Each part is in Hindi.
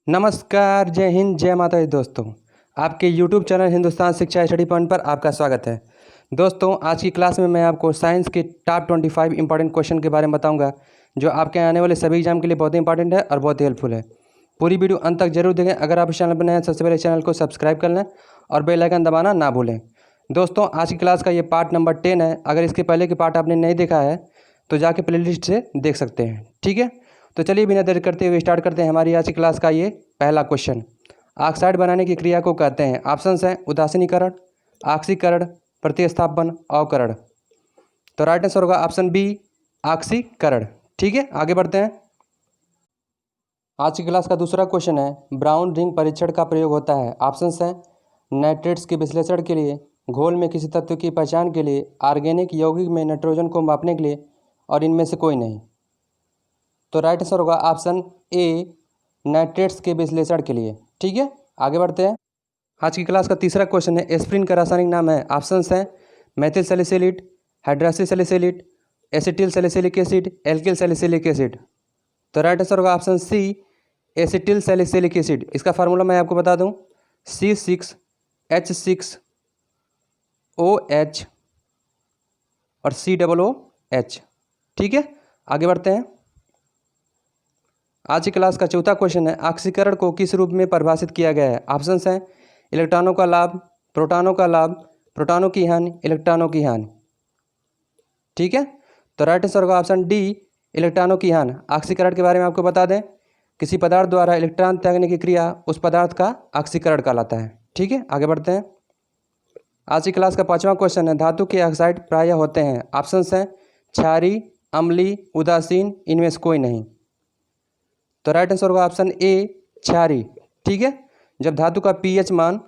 नमस्कार, जय हिंद, जय माता दी दोस्तों। आपके YouTube चैनल हिंदुस्तान शिक्षा स्टडी पॉइंट पर आपका स्वागत है। दोस्तों, आज की क्लास में मैं आपको साइंस के टॉप 25 इंपॉर्टेंट क्वेश्चन के बारे में बताऊंगा, जो आपके आने वाले सभी एग्जाम के लिए बहुत ही इंपॉर्टेंट है और बहुत ही हेल्पफुल है। पूरी वीडियो अंत तक जरूर देखें। अगर आप इस चैनल पर नए हैं, सबसे पहले चैनल को सब्सक्राइब कर लें और बेल आइकन दबाना ना भूलें। दोस्तों, आज की क्लास का ये पार्ट नंबर 10 है। अगर इसके पहले के पार्ट आपने नहीं देखा है तो जाके प्लेलिस्ट से देख सकते हैं, ठीक है। तो चलिए बिना देर करते हुए स्टार्ट करते हैं हमारी आज की क्लास का ये पहला क्वेश्चन। ऑक्साइड बनाने की क्रिया को कहते हैं। ऑप्शंस हैं उदासीनीकरण, ऑक्सीकरण, प्रतिस्थापन, अवकरण। तो राइट आंसर होगा ऑप्शन बी, ऑक्सीकरण। ठीक है, आगे बढ़ते हैं। आज की क्लास का दूसरा क्वेश्चन है, ब्राउन रिंग परीक्षण का प्रयोग होता है। ऑप्शंस हैं नाइट्रेट्स के विश्लेषण के लिए, घोल में किसी तत्व की पहचान के लिए, ऑर्गेनिक यौगिक में नाइट्रोजन को मापने के लिए, और इनमें से कोई नहीं। तो राइट आंसर होगा ऑप्शन ए, नाइट्रेट्स के विश्लेषण के लिए। ठीक है, आगे बढ़ते हैं। आज की क्लास का तीसरा क्वेश्चन है, एस्प्रिन का रासायनिक नाम है। ऑप्शंस हैं methyl salicylate, hydroxy salicylate, acetyl salicylic acid, alkyl salicylic acid. तो राइट आंसर होगा option C, acetyl salicylic acid. इसका फार्मूला मैं आपको बता दूं, C6H6OH और COOH। ठीक है, आगे बढ़ते हैं। आज की क्लास का चौथा क्वेश्चन है, ऑक्सीकरण को किस रूप में परिभाषित किया गया है। ऑप्शंस हैं इलेक्ट्रॉनों का लाभ, प्रोटॉनों का लाभ, प्रोटॉनों की हानि, इलेक्ट्रॉनों की हानि। ठीक है, तो राइट आंसर होगा ऑप्शन डी, इलेक्ट्रॉनों की हानि। ऑक्सीकरण के बारे में आपको बता दें, किसी पदार्थ द्वारा इलेक्ट्रॉन त्यागने की क्रिया उस पदार्थ का ऑक्सीकरण कहलाता है। ठीक है, आगे बढ़ते हैं। आज की क्लास का पांचवा क्वेश्चन है, धातु के ऑक्साइड प्रायः होते हैं। ऑप्शंस हैं क्षारीय, अम्लीय, उदासीन, इनमें से कोई नहीं। तो राइट आंसर होगा ऑप्शन ए, क्षारीय। ठीक है, जब धातु का पीएच मान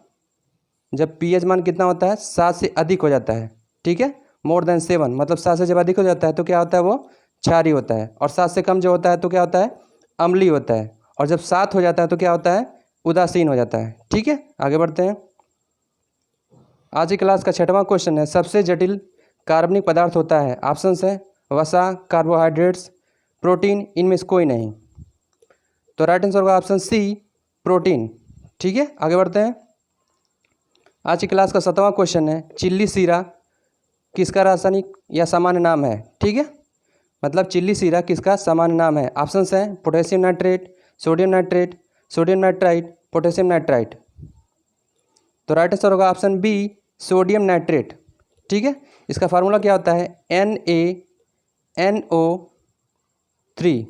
कितना होता है, 7 से अधिक हो जाता है। ठीक है, मोर देन 7, मतलब 7 से जब अधिक हो जाता है तो क्या होता है, वो क्षारीय होता है। और 7 से कम जो होता है तो क्या होता है, अम्लीय होता है। और जब 7 हो जाता है तो क्या होता है, उदासीन हो जाता है। ठीक है, आगे बढ़ते हैं। आज की क्लास का छठवां क्वेश्चन है, सबसे जटिल कार्बनिक पदार्थ होता है। ऑप्शंस है वसा, कार्बोहाइड्रेट्स, प्रोटीन, इनमें से कोई नहीं। तो राइट आंसर होगा ऑप्शन सी, प्रोटीन। ठीक है, आगे बढ़ते हैं। आज की क्लास का 7वां क्वेश्चन है, चिल्ली सीरा किसका रासायनिक या सामान्य नाम है। ठीक है, मतलब चिल्ली सीरा किसका सामान्य नाम है। ऑप्शंस हैं potassium nitrate, sodium nitrate, sodium nitrite, potassium nitrite. तो राइट आंसर होगा ऑप्शन बी, सोडियम नाइट्रेट। ठीक है, इसका फार्मूला क्या होता है, NaNO3।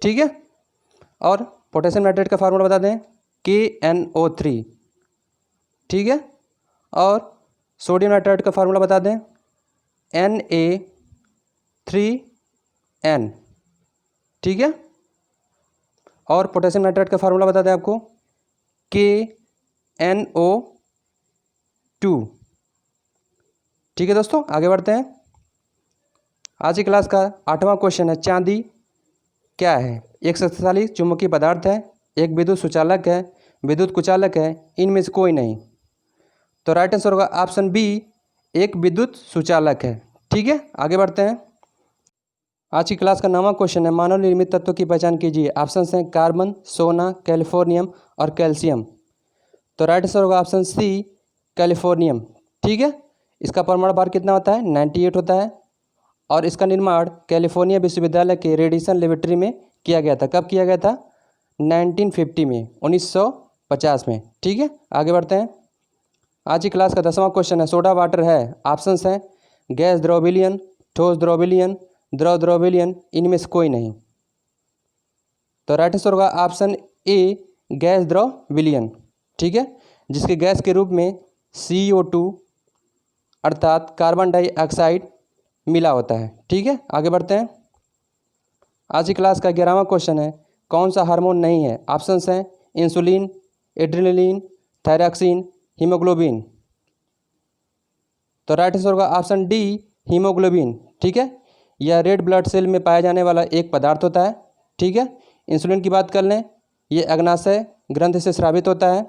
ठीक है, और पोटेशियम नाइट्रेट का फार्मूला बता दें, KNO3। ठीक है, और सोडियम नाइट्राइट का फार्मूला बता दें, Na3N। ठीक है, और पोटेशियम नाइट्राइट का फार्मूला बता दें आपको, KNO2। ठीक है दोस्तों, आगे बढ़ते हैं। आज की क्लास का 8वां क्वेश्चन है, चांदी क्या है। एक शक्तिशाली चुंबकीय पदार्थ है, एक विद्युत सुचालक है, विद्युत कुचालक है, इनमें से कोई नहीं। तो राइट आंसर होगा ऑप्शन बी, एक विद्युत सुचालक है। ठीक है, आगे बढ़ते हैं। आज की क्लास का 9वां क्वेश्चन है, मानव निर्मित तत्वों की पहचान कीजिए। ऑप्शंस हैं कार्बन, सोना, कैलिफोर्नियम और कैल्शियम। तो राइट आंसर होगा ऑप्शन सी, कैलिफोर्नियम। ठीक है, इसका परमाणु भार कितना होता है, 98 होता है। और इसका निर्माण कैलिफोर्निया विश्वविद्यालय के रेडिएशन लेबोरेटरी में किया गया था। कब किया गया था, 1950 में, 1950 में। ठीक है, आगे बढ़ते हैं। आज की क्लास का 10वां क्वेश्चन है, सोडा वाटर है। ऑप्शंस हैं गैस द्रव विलयन, ठोस द्रव विलयन, द्रव द्रव विलयन, इनमें से कोई नहीं। तो राइट आंसर होगा ऑप्शन ए, गैस द्रव विलयन। ठीक है, जिसके गैस के रूप में CO2 अर्थात कार्बन डाइऑक्साइड मिला होता है। ठीक है, आगे बढ़ते हैं। आज की क्लास का 11वां क्वेश्चन है, कौन सा हार्मोन नहीं है। ऑप्शंस हैं इंसुलिन, एड्रेनलिन, थायरॉक्सिन, हीमोग्लोबिन। तो राइट आंसर होगा ऑप्शन डी, हीमोग्लोबिन। ठीक है, यह रेड ब्लड सेल में पाया जाने वाला एक पदार्थ होता है। ठीक है, इंसुलिन की बात कर लें, यह अग्नाशय ग्रंथि से स्रावित होता है।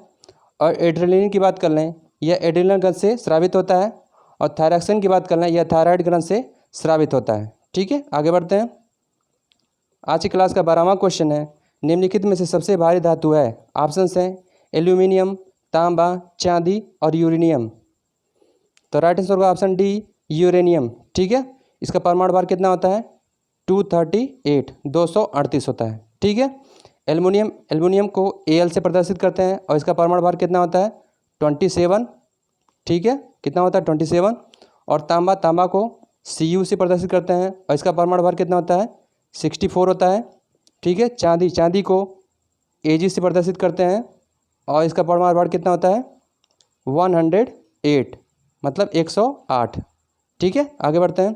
और एड्रेनलिन की बात कर लें, यह एड्रेनल ग्रंथि से स्रावित होता है। और थायरॉक्सिन की बात कर लें, यह थायराइड ग्रंथि से स्रावित होता है। ठीक है, आगे बढ़ते हैं। आज की क्लास का 12वां क्वेश्चन है, निम्नलिखित में से सबसे भारी धातु है? ऑप्शंस हैं एल्यूमिनियम, तांबा, चांदी और यूरेनियम। तो राइट आंसर होगा ऑप्शन डी यूरेनियम। ठीक है, इसका परमाणु भार कितना होता है? 238, 238 होता है। ठीक है, एल्युमिनियम को Al से प्रदर्शित करते हैं और इसका परमाणु भार कितना होता है? 27। ठीक है, कितना होता है? 27। और तांबा को Cu से प्रदर्शित करते हैं और इसका परमाणु भार कितना होता है? 64 होता है। ठीक है, चांदी को Ag से प्रदर्शित करते हैं और इसका परमाणु भार कितना होता है? 108, मतलब 108। ठीक है, आगे बढ़ते हैं।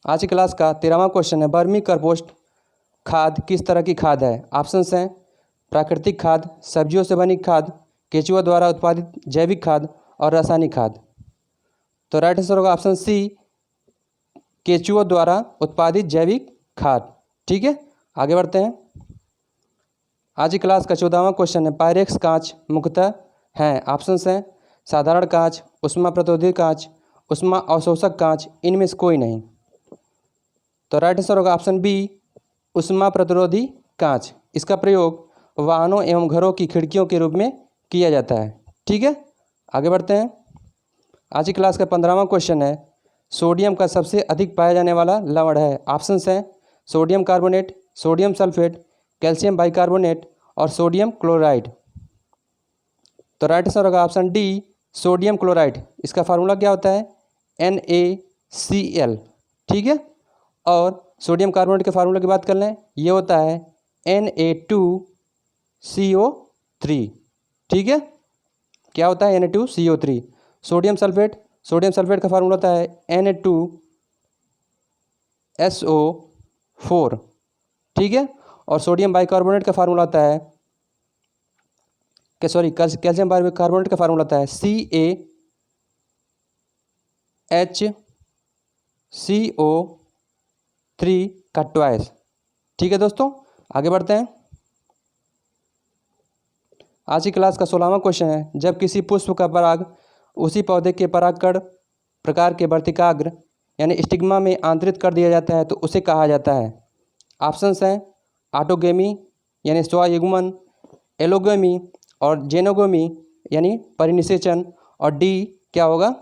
आज की क्लास का 13वां क्वेश्चन है, वर्मी कंपोस्ट खाद किस तरह की खाद है? ऑप्शंस हैं प्राकृतिक खाद, सब्जियों से बनी खाद, केंचुआ द्वारा उत्पादित जैविक खाद और रासायनिक खाद। तो राइट आंसर होगा ऑप्शन सी केंचुआ द्वारा उत्पादित जैविक खाद। ठीक है, आगे बढ़ते हैं। आज की क्लास का 14वां क्वेश्चन है, पायरेक्स कांच मुख्यतः हैं? ऑप्शंस हैं साधारण कांच, उष्मा प्रतिरोधी कांच, उष्मा अवशोषक कांच, इनमें से कोई नहीं। तो राइट आंसर होगा ऑप्शन बी उष्मा प्रतिरोधी कांच। इसका प्रयोग वाहनों एवं घरों की खिड़कियों के रूप में किया जाता है। ठीक है, आगे बढ़ते हैं। आज की क्लास का 15वां क्वेश्चन है, सोडियम का सबसे अधिक पाया जाने वाला लवण है? ऑप्शंस हैं sodium carbonate, sodium sulphate, calcium bicarbonate और सोडियम क्लोराइड। तो राइट आंसर होगा ऑप्शन डी सोडियम क्लोराइड। इसका फार्मूला क्या होता है? NaCl। ठीक है, और सोडियम कार्बोनेट के फार्मूला की बात कर लें, ये होता है Na2CO3। ठीक है, क्या होता है? Na2CO3। सोडियम सल्फेट का फार्मूला होता है Na2SO4। ठीक है, और सोडियम बाइकार्बोनेट का फार्मूला होता है कैल्शियम बाइकार्बोनेट का फार्मूला होता है CaHCO3 का ट्वाइस। ठीक है दोस्तों, आगे बढ़ते हैं। आज की क्लास का 16वां क्वेश्चन है, जब किसी पुष्प का पराग उसी पौधे के परागकण प्रकार के वर्तिकाग्र यानी स्टिग्मा में आंतरित कर दिया जाता है तो उसे कहा जाता है? ऑप्शंस हैं ऑटोगेमी यानी स्वयुग्मन, एलोगेमी और जेनोगेमी यानी परिनिषेचन, और डी क्या होगा?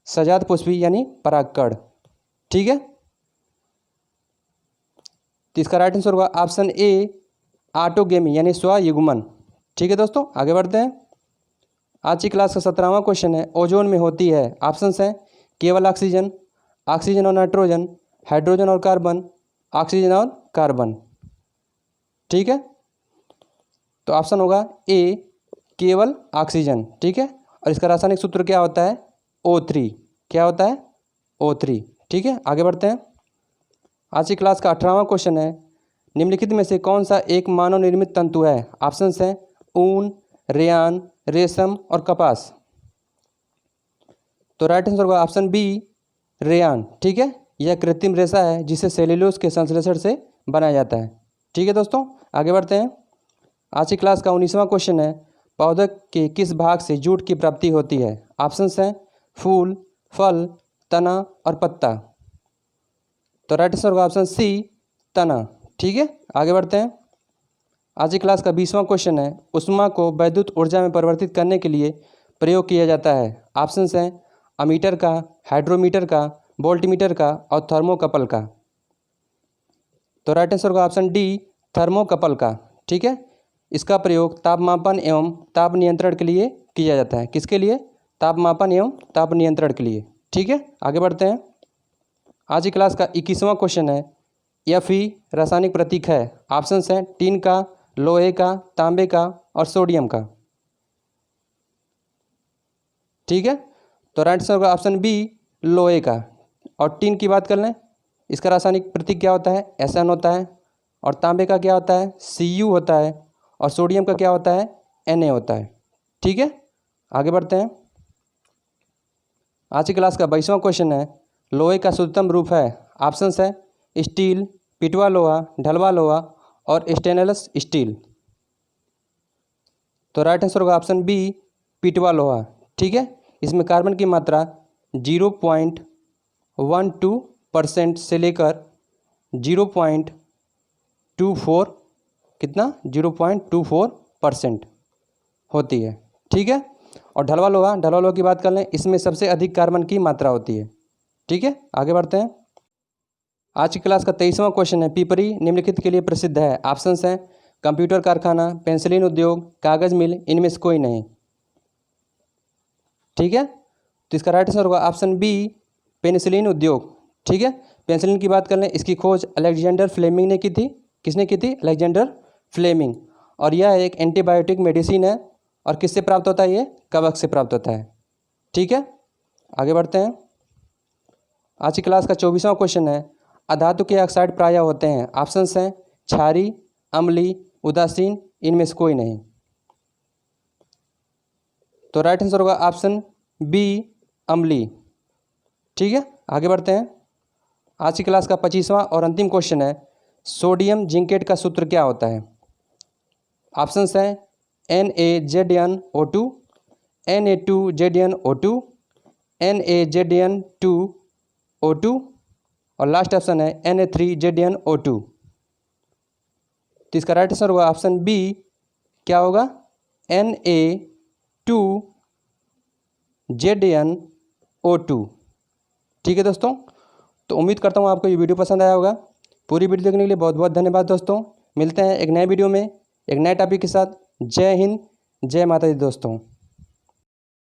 सजात पुष्पी यानी परागकण। ठीक है, तो इसका राइट आंसर होगा ऑप्शन ए ऑटोगेमी यानी स्वयुग्मन। ठीक है दोस्तों, आगे बढ़ते हैं। आज की क्लास का 17वां क्वेश्चन है, ओजोन में होती है? ऑप्शंस हैं केवल ऑक्सीजन, ऑक्सीजन और नाइट्रोजन, हाइड्रोजन और कार्बन, ऑक्सीजन और कार्बन। ठीक है, तो ऑप्शन होगा ए केवल ऑक्सीजन। ठीक है, और इसका रासायनिक सूत्र क्या होता है? O3। क्या होता है? O3। ठीक है, आगे बढ़ते हैं। आज की क्लास का 18वां क्वेश्चन है, निम्नलिखित में से कौन सा एक मानव निर्मित तंतु है? ऑप्शंस हैं ऊन, रेयान, रेशम और कपास। तो राइट आंसर होगा ऑप्शन बी रेयान। ठीक है, यह कृत्रिम रेशा है जिसे सेल्यूलोज के संश्लेषण से बनाया जाता है। ठीक है दोस्तों, आगे बढ़ते हैं। आज की क्लास का 19वां क्वेश्चन है, पौधे के किस भाग से जूट की प्राप्ति होती है? ऑप्शंस हैं फूल, फल, तना और पत्ता। तो राइट आंसर होगा ऑप्शन सी तना। ठीक है, आगे बढ़ते हैं। आज की क्लास का 20वां क्वेश्चन है, ऊष्मा को विद्युत ऊर्जा में परिवर्तित करने के लिए प्रयोग किया जाता है? ऑप्शंस हैं अमीटर का, हाइड्रोमीटर का, वोल्टमीटर का और थर्मोकपल का। तो राइट आंसर होगा ऑप्शन डी थर्मोकपल का। ठीक है, इसका प्रयोग तापमापन एवं ताप नियंत्रण के लिए किया जाता है। किसके लिए? तापमापन एवं ताप नियंत्रण के लिए। ठीक है, आगे बढ़ते हैं। आज की क्लास का 21वां क्वेश्चन है, Fe रासायनिक प्रतीक है? ऑप्शंस हैं टीन का, लोहे का, तांबे का और सोडियम का। ठीक है, तो राइट आंसर होगा ऑप्शन बी लोहे का। और टीन की बात कर लें, इसका रासायनिक प्रतीक क्या होता है? Sn होता है। और तांबे का क्या होता है? Cu होता है। और सोडियम का क्या होता है? Na होता है। ठीक है, आगे बढ़ते हैं। आज की क्लास का 22वां क्वेश्चन है, लोहे का शुद्धतम रूप है? ऑप्शंस है स्टील, पिटवा लोहा, ढलवा लोहा और स्टेनलेस स्टील। तो राइट आंसर होगा ऑप्शन बी पिटवा लोहा। ठीक है, इसमें कार्बन की मात्रा 0.12% से लेकर 0.24 कितना 0.24% होती है। ठीक है। और ढलवा लोहा की बात कर लें, इसमें सबसे अधिक कार्बन की मात्रा होती है। ठीक है, आगे बढ़ते हैं। आज की क्लास का 23वां क्वेश्चन है, पिपरी निम्नलिखित के लिए प्रसिद्ध है। ऑप्शंस हैं कंप्यूटर कारखाना, पेंसिलिन उद्योग, कागज़ मिल, इनमें से कोई नहीं। ठीक है, तो इसका राइट आंसर होगा ऑप्शन बी, पेनिसिलिन उद्योग। ठीक है, पेंसिलिन की बात कर लें, इसकी खोज अलेक्जेंडर फ्लेमिंग ने की थी। किसने की थी? Alexander Fleming. और यह एक एंटीबायोटिक मेडिसिन है। और किससे प्राप्त होता है? ये कवक से प्राप्त होता है। ठीक है, आगे बढ़ते हैं। आज की क्लास का 24वां क्वेश्चन है, अधातु के ऑक्साइड प्रायः होते हैं। ऑप्शंस हैं क्षारी, अम्लीय, उदासीन, इनमें से कोई नहीं। तो राइट आंसर होगा ऑप्शन बी, अम्लीय। ठीक है, आगे बढ़ते हैं। आज की क्लास का 25वां और अंतिम क्वेश्चन है, सोडियम जिंकेट का सूत्र क्या होता है? ऑप्शंस हैं NaZnO2, Na2ZnO2, NaZn2O2 और लास्ट ऑप्शन है Na3ZnO2। तो इसका राइट आंसर होगा ऑप्शन बी, क्या होगा? Na2ZnO2। ठीक है दोस्तों, तो उम्मीद करता हूँ आपको ये वीडियो पसंद आया होगा। पूरी वीडियो देखने के लिए बहुत बहुत धन्यवाद दोस्तों। मिलते हैं एक नए वीडियो में एक नए टॉपिक के साथ। जय हिंद, जय माता दी दोस्तों।